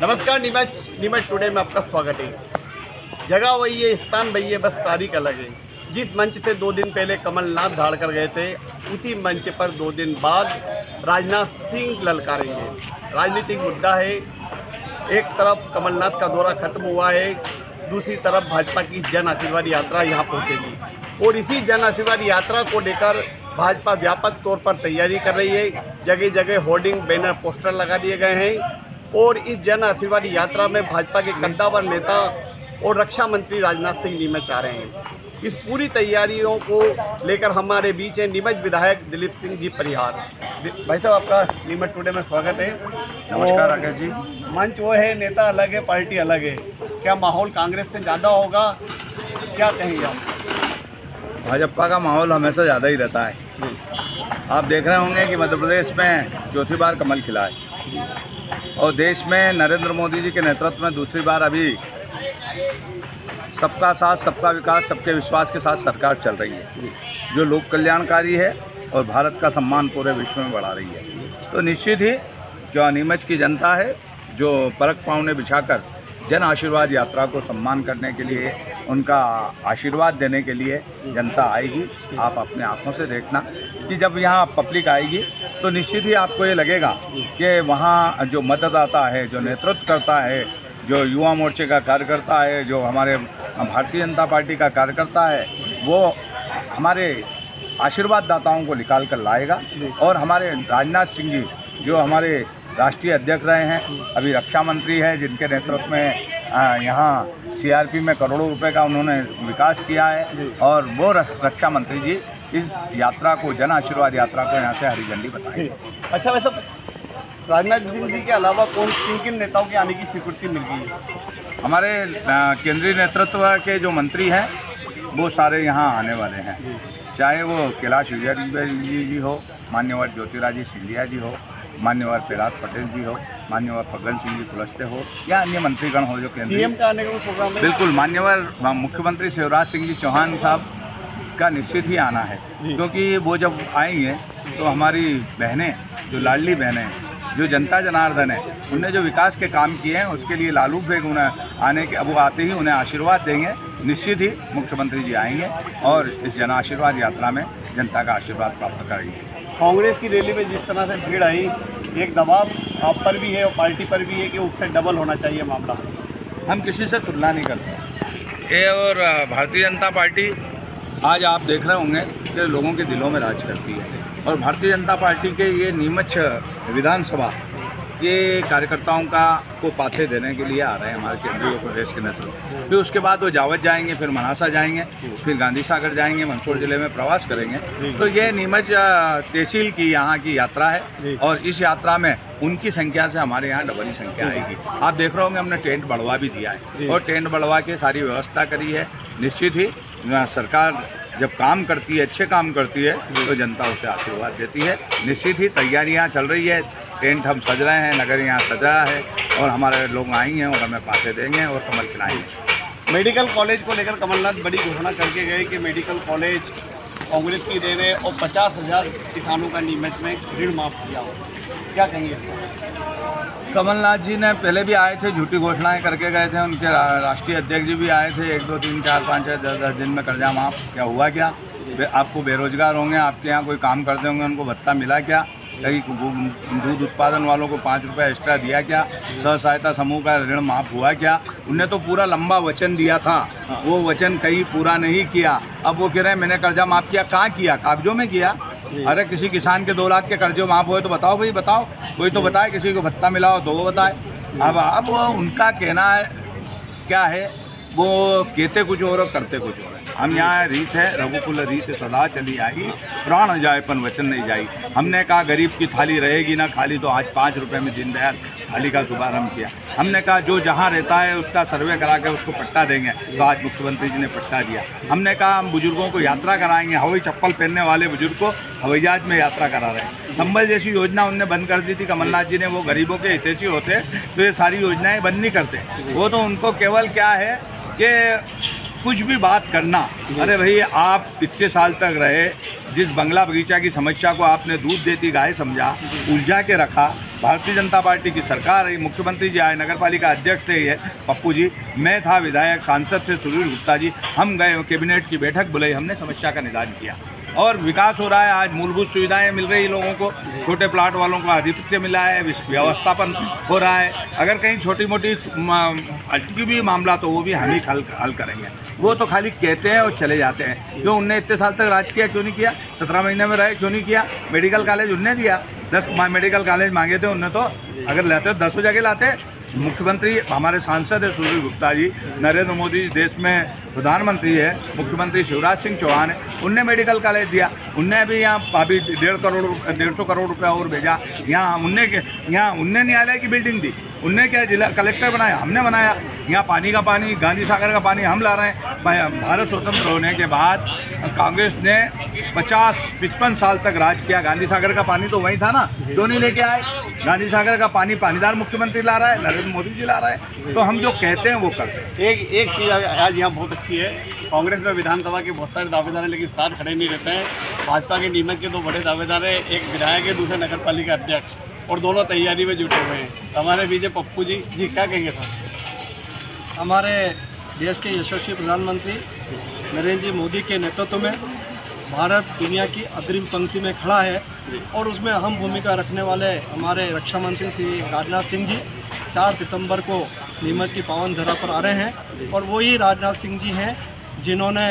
नमस्कार, नीमच टुडे में आपका स्वागत है। जगह वही है, स्थान वही है, बस तारीख अलग है। जिस मंच से 2 दिन पहले कमलनाथ धाड़ कर गए थे, उसी मंच पर 2 दिन बाद राजनाथ सिंह ललकारेंगे। राजनीतिक मुद्दा है, एक तरफ कमलनाथ का दौरा खत्म हुआ है, दूसरी तरफ भाजपा की जन आशीर्वाद यात्रा यहाँ पहुँचेगी और इसी जन आशीर्वाद यात्रा को लेकर भाजपा व्यापक तौर पर तैयारी कर रही है। जगह जगह होर्डिंग, बैनर, पोस्टर लगा दिए गए हैं और इस जन आशीर्वाद यात्रा में भाजपा के कद्दावर नेता और रक्षा मंत्री राजनाथ सिंह नीमच आ रहे हैं। इस पूरी तैयारियों को लेकर हमारे बीच है नीमच विधायक दिलीप सिंह जी परिहार। भाई साहब, आपका नीमच टुडे में स्वागत है। नमस्कार आकाश जी। मंच वो है, नेता अलग है, पार्टी अलग है, क्या माहौल कांग्रेस से ज़्यादा होगा, क्या कहेंगे आप? भाजपा का माहौल हमेशा ज़्यादा ही रहता है। आप देख रहे होंगे कि मध्य प्रदेश में चौथी बार कमल खिला है और देश में नरेंद्र मोदी जी के नेतृत्व में दूसरी बार अभी सबका साथ, सबका विकास, सबके विश्वास के साथ सरकार चल रही है, जो लोक कल्याणकारी है और भारत का सम्मान पूरे विश्व में बढ़ा रही है। तो निश्चित ही जो नीमच की जनता है, जो परख पाँव बिछाकर जन आशीर्वाद यात्रा को सम्मान करने के लिए, उनका आशीर्वाद देने के लिए जनता आएगी। आप अपने आँखों से देखना कि जब यहाँ पब्लिक आएगी तो निश्चित ही आपको ये लगेगा कि वहाँ जो मतदाता है, जो नेतृत्व करता है, जो युवा मोर्चे का कार्यकर्ता है, जो हमारे भारतीय जनता पार्टी का कार्यकर्ता है, वो हमारे आशीर्वाद दाताओं को निकाल कर लाएगा। और हमारे राजनाथ सिंह जी जो हमारे राष्ट्रीय अध्यक्ष रहे हैं, अभी रक्षा मंत्री है, जिनके नेतृत्व में यहाँ सीआरपी में करोड़ों रुपए का उन्होंने विकास किया है, और वो रक्षा मंत्री जी इस यात्रा को, जन आशीर्वाद यात्रा को यहाँ से हरी झंडी बताएंगे। अच्छा, वैसे राजनाथ सिंह जी के अलावा किन नेताओं के आने की स्वीकृति मिल गई है? हमारे केंद्रीय नेतृत्व के जो मंत्री हैं वो सारे यहाँ आने वाले हैं, चाहे वो कैलाश विजयवर्गीय जी हो, मान्यवर ज्योतिरादित्य सिंधिया जी हो, मान्यवर प्रहलाद पटेल जी हो, मान्यवर फग्गन सिंह जी कुलस्ते हो, या अन्य मंत्रीगण हो जो केंद्रीय। सीएम का आने का प्रोग्राम है? बिल्कुल, मान्यवर मुख्यमंत्री शिवराज सिंह जी चौहान साहब का निश्चित ही आना है, क्योंकि वो जब आएंगे तो हमारी बहनें, जो लाडली बहनें, जो जनता जनार्दन है, उनने जो विकास के काम किए हैं उसके लिए लालू बेग उन्हें आने के, अब वो आते ही उन्हें आशीर्वाद देंगे। निश्चित ही मुख्यमंत्री जी आएंगे और इस जन आशीर्वाद यात्रा में जनता का आशीर्वाद प्राप्त करेंगे। कांग्रेस की रैली में जिस तरह से भीड़ आई, एक दबाव आप पर भी है और पार्टी पर भी है कि उससे डबल होना चाहिए मामला। हम किसी से तुलना नहीं करते ये। और भारतीय जनता पार्टी आज आप देख रहे होंगे कि लोगों के दिलों में राज करती है, और भारतीय जनता पार्टी के ये नीमच विधानसभा के कार्यकर्ताओं को पाथे देने के लिए आ रहे हैं हमारे केंद्रीय प्रदेश के नेतृत्व। फिर उसके बाद वो जावत जाएंगे, फिर मनासा जाएंगे, फिर गांधी सागर जाएंगे, मंदसौर जिले में प्रवास करेंगे। तो ये नीमच तहसील की यहाँ की यात्रा है और इस यात्रा में उनकी संख्या से हमारे यहाँ डबल ही संख्या आएगी। आप देख रहे होंगे हमने टेंट बढ़वा भी दिया है और टेंट बढ़वा के सारी व्यवस्था करी है। निश्चित ही सरकार जब काम करती है, अच्छे काम करती है, तो जनता उसे आशीर्वाद देती है। निश्चित ही तैयारियां चल रही है, टेंट हम सज रहे हैं, नगर यहाँ सज रहा है और हमारे लोग आएंगे और हमें पाते देंगे और कमल खिलाएंगे। मेडिकल कॉलेज को लेकर कमलनाथ बड़ी घोषणा करके गए कि मेडिकल कॉलेज कांग्रेस की दे रहे और 50,000 किसानों का नीमच में ऋण माफ किया हो, क्या कहेंगे? कमलनाथ जी ने पहले भी आए थे, झूठी घोषणाएं करके गए थे। उनके राष्ट्रीय अध्यक्ष जी भी आए थे, 1, 2, 3, 4, 5, 6, 10 दिन में कर्जा माफ। क्या हुआ? क्या आपको बेरोजगार होंगे, आपके यहाँ कोई काम करते होंगे, उनको भत्ता मिला क्या? कहीं दूध उत्पादन वालों को 5 रुपये एक्स्ट्रा दिया क्या? स्व सहायता समूह का ऋण माफ हुआ क्या? उनने तो पूरा लंबा वचन दिया था, वो वचन कहीं पूरा नहीं किया। अब वो कह रहे हैं मैंने कर्जा माफ किया। कहाँ किया? कागजों में किया। अरे किसी किसान के 2 लाख के कर्जे माफ हुए तो बताओ भाई, बताओ, कोई तो बताए। किसी को भत्ता मिला हो तो वो बताए। अब उनका कहना है क्या है, वो कहते कुछ और करते कुछ और है। हम यहाँ रीत है, रघुकुल रीत सदा चली आई, प्राण जाए पन वचन नहीं जाई। हमने कहा गरीब की थाली रहेगी ना खाली, तो आज 5 रुपये में दीनदयाल थाली का शुभारंभ किया। हमने कहा जो जहाँ रहता है उसका सर्वे करा के उसको पट्टा देंगे, तो आज मुख्यमंत्री जी ने पट्टा दिया। हमने कहा हम बुजुर्गों को यात्रा कराएंगे, हवाई चप्पल पहनने वाले बुजुर्ग को हवाई जहाज में यात्रा करा रहे हैं। संबल जैसी योजना उनने बंद कर दी थी कमलनाथ जी ने। वो गरीबों के हितैषी होते तो ये सारी योजनाएं बंद नहीं करते। वो तो उनको केवल क्या है कि कुछ भी बात करना, अरे भाई आप इतने साल तक रहे, जिस बंगला बगीचा की समस्या को आपने दूध देती गाय समझा, उलझा के रखा। भारतीय जनता पार्टी की सरकार है, मुख्यमंत्री जी आए, नगर पालिका अध्यक्ष थे ये पप्पू जी, मैं था विधायक, सांसद थे सुधीर गुप्ता जी, हम गए कैबिनेट की बैठक बुलाई, हमने समस्या का निदान किया और विकास हो रहा है। आज मूलभूत सुविधाएं मिल रही लोगों को, छोटे प्लाट वालों को आधिपत्य मिला है, व्यवस्थापन हो रहा है। अगर कहीं छोटी मोटी अटकी भी मामला तो वो भी हम ही हल करेंगे। वो तो खाली कहते हैं और चले जाते हैं। क्यों उनने इतने साल तक राज किया, क्यों नहीं किया? 17 महीने में रहे, क्यों नहीं किया? मेडिकल कॉलेज उनने दिया, 10 मेडिकल कॉलेज मांगे थे उनने, तो अगर लाते 10 जगह लाते। मुख्यमंत्री हमारे सांसद है सुधीर गुप्ता जी, नरेंद्र मोदी देश में प्रधानमंत्री है, मुख्यमंत्री शिवराज सिंह चौहान है, उनने मेडिकल कॉलेज दिया, उनने भी यहाँ अभी 150 करोड़ रुपया और भेजा। यहाँ उनने न्यायालय की बिल्डिंग दी, उनने क्या जिला कलेक्टर बनाया, हमने बनाया। यहाँ पानी का पानी, गांधी सागर का पानी हम ला रहे हैं। भारत स्वतंत्र होने के बाद कांग्रेस ने 50-55 साल तक राज किया, गांधी सागर का पानी तो वही था ना, क्यों नहीं लेके आए? गांधी सागर का पानी पानीदार मुख्यमंत्री ला रहा है, नरेंद्र मोदी जी ला रहा है। तो हम जो कहते हैं वो करते हैं। एक चीज़ आज यहाँ बहुत अच्छी है, कांग्रेस में विधानसभा के बहुत सारे दावेदार हैं लेकिन साथ खड़े नहीं रहते हैं। भाजपा के नीमच के 2 बड़े दावेदार हैं, एक विधायक है, दूसरे नगर पालिका अध्यक्ष, और दोनों तैयारी में जुटे हुए हैं। हमारे बीच पप्पू जी क्या कहेंगे सर? हमारे देश के यशस्वी प्रधानमंत्री नरेंद्र जी मोदी के नेतृत्व में भारत दुनिया की अग्रिम पंक्ति में खड़ा है और उसमें अहम भूमिका रखने वाले हमारे रक्षा मंत्री श्री राजनाथ सिंह जी 4 सितंबर को नीमच की पावन धरा पर आ रहे हैं। और वही राजनाथ सिंह जी हैं जिन्होंने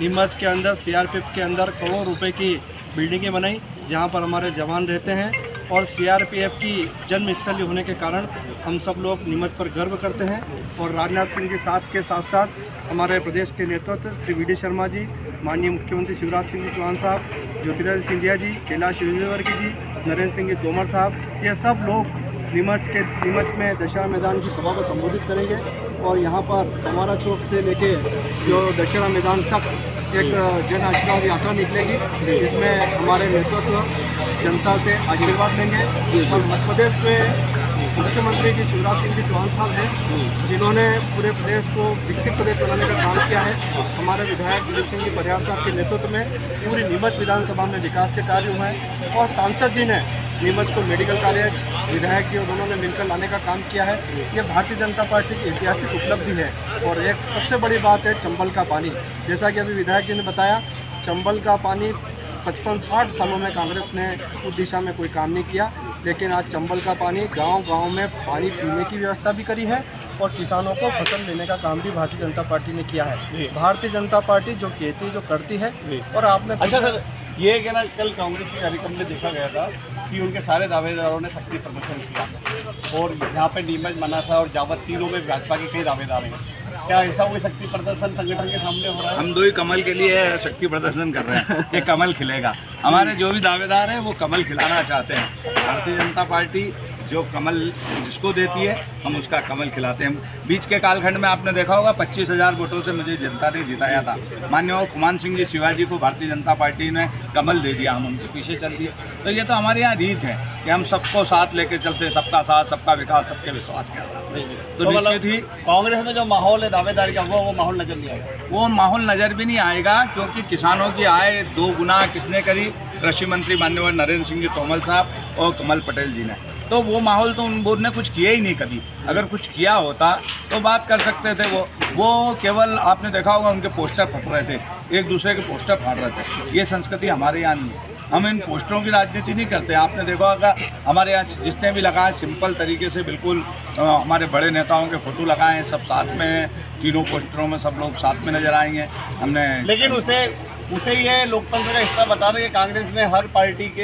नीमच के अंदर सीआरपीएफ के अंदर करोड़ों रुपए की बिल्डिंगें बनाई जहां पर हमारे जवान रहते हैं। और सीआरपीएफ की जन्मस्थली होने के कारण हम सब लोग नीमच पर गर्व करते हैं। और राजनाथ सिंह जी के साथ साथ हमारे प्रदेश के नेतृत्व श्री वी.डी. शर्मा जी, माननीय मुख्यमंत्री शिवराज सिंह जी चौहान साहब, ज्योतिरादित्य सिंधिया जी, कैलाश विजयवर्गीय जी, नरेंद्र सिंह जी तोमर साहब, ये सब लोग नीमच में दशहरा मैदान की सभा को संबोधित करेंगे। और यहाँ पर हमारा चौक से लेके जो दशहरा मैदान तक एक जन आशीर्वाद यात्रा निकलेगी, जिसमें हमारे नेतृत्व जनता से आशीर्वाद लेंगे। और मध्य प्रदेश में मुख्यमंत्री जी शिवराज सिंह जी चौहान साहब हैं जिन्होंने पूरे प्रदेश को विकसित प्रदेश बनाने का काम किया है। हमारे विधायक दिलीप सिंह जी परिहार साहब के नेतृत्व में पूरी नीमच विधानसभा में विकास के कार्य हुए हैं। और सांसद जी ने नीमच को मेडिकल कॉलेज, विधायक जी और दोनों ने मिलकर लाने का काम किया है। ये भारतीय जनता पार्टी की ऐतिहासिक उपलब्धि है। और एक सबसे बड़ी बात है चंबल का पानी। जैसा कि अभी विधायक जी ने बताया, चंबल का पानी 55-60 सालों में कांग्रेस ने उस दिशा में कोई काम नहीं किया, लेकिन आज चंबल का पानी गांव-गांव में पानी पीने की व्यवस्था भी करी है और किसानों को फसल लेने का काम भी भारतीय जनता पार्टी ने किया है। भारतीय जनता पार्टी जो कहती जो करती है। और आपने अच्छा सर, ये क्या ना, कल कांग्रेस के कार्यक्रम में देखा गया था कि उनके सारे दावेदारों ने शक्ति प्रदर्शन किया और यहाँ पे नीमच मना था और जावत, तीनों में भाजपा के कई दावेदार हैं। क्या ऐसा कोई शक्ति प्रदर्शन संगठन के सामने हो रहा है? हम 2 ही कमल के लिए शक्ति प्रदर्शन कर रहे हैं कि कमल खिलेगा। हमारे जो भी दावेदार हैं वो कमल खिलाना चाहते हैं। भारतीय जनता पार्टी जो कमल जिसको देती है हम उसका कमल खिलाते हैं। बीच के कालखंड में आपने देखा होगा 25,000 वोटों से मुझे जनता ने जिताया था। माननीय कुमान सिंह जी शिवाजी को भारतीय जनता पार्टी ने कमल दे दिया, हम उनके पीछे चल दिए। तो ये तो हमारे यहाँ रीत है कि हम सबको साथ लेके चलते हैं, सबका साथ, सबका विकास, सबके विश्वास के आधार। तो निश्चित ही कांग्रेस में जो माहौल है दावेदारी का वो माहौल नजर नहीं आएगा। वो माहौल नज़र भी नहीं आएगा, क्योंकि किसानों की आय 2 गुना किसने करी? कृषि मंत्री माननीय नरेंद्र सिंह जी तोमर साहब और कमल पटेल जी ने। तो वो माहौल तो उन्होंने कुछ किया ही नहीं कभी। अगर कुछ किया होता तो बात कर सकते थे। वो केवल आपने देखा होगा उनके पोस्टर फट रहे थे, एक दूसरे के पोस्टर फाड़ रहे थे। ये संस्कृति हमारे यहाँ नहीं है। हम इन पोस्टरों की राजनीति नहीं करते। आपने देखा होगा हमारे यहाँ जितने भी लगाए सिंपल तरीके से, बिल्कुल हमारे बड़े नेताओं के फोटो लगाए हैं, सब साथ में, तीनों पोस्टरों में सब लोग साथ में नजर आएंगे हमने। लेकिन उसे ये लोकतंत्र का हिस्सा बता रहे कि कांग्रेस में हर पार्टी के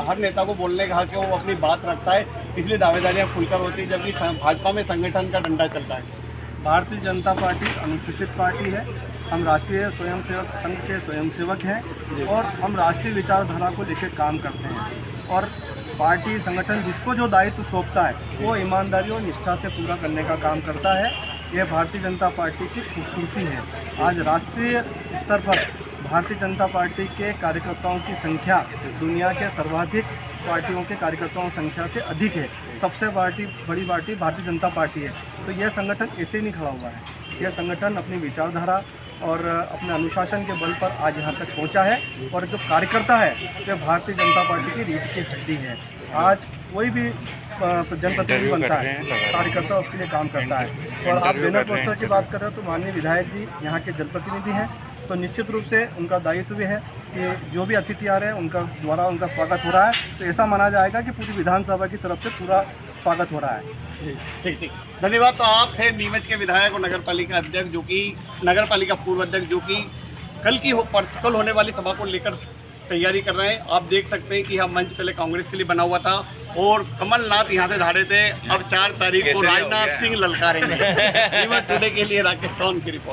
हर नेता को बोलने का हक है, वो अपनी बात रखता है, इसलिए दावेदारियां खुलकर होती है, जबकि भाजपा में संगठन का डंडा चलता है। भारतीय जनता पार्टी अनुसूचित पार्टी है। हम राष्ट्रीय स्वयंसेवक संघ के स्वयंसेवक हैं और हम राष्ट्रीय विचारधारा को लेकर काम करते हैं। और पार्टी संगठन जिसको जो दायित्व सौंपता है वो ईमानदारी और निष्ठा से पूरा करने का काम करता है। यह भारतीय जनता पार्टी की खूबसूरती है। आज राष्ट्रीय स्तर पर भारतीय जनता पार्टी के कार्यकर्ताओं की संख्या दुनिया के सर्वाधिक पार्टियों के कार्यकर्ताओं की संख्या से अधिक है। सबसे बड़ी पार्टी भारतीय जनता पार्टी है। तो यह संगठन ऐसे नहीं खड़ा हुआ है। यह संगठन अपनी विचारधारा और अपने अनुशासन के बल पर आज यहाँ तक पहुँचा है। और जो कार्यकर्ता है वह भारतीय जनता पार्टी की रीढ़ की हड्डी है। आज कोई भी जनप्रतिनिधि बनता है, कार्यकर्ता उसके लिए काम करता है। और आप बैनर पोस्टर की बात कर रहे हो तो माननीय विधायक जी यहाँ के जनप्रतिनिधि हैं, तो निश्चित रूप से उनका दायित्व भी है कि जो भी अतिथि आ रहे हैं उनका द्वारा उनका स्वागत हो रहा है, तो ऐसा माना जाएगा कि पूरी विधानसभा की तरफ से पूरा स्वागत हो रहा है। ठीक ठीक, धन्यवाद। तो आप थे नीमच के विधायक और नगर पालिका अध्यक्ष, जो कि नगर पालिका पूर्व अध्यक्ष, जो कि कल होने वाली सभा को लेकर तैयारी कर रहे हैं। आप देख सकते हैं कि यह मंच पहले कांग्रेस के लिए बना हुआ था और कमलनाथ यहाँ से धाड़े थे। अब 4 तारीख को राजनाथ सिंह ललकारेंगे। नीमच टुडे के लिए राकेश सोन की रिपोर्ट।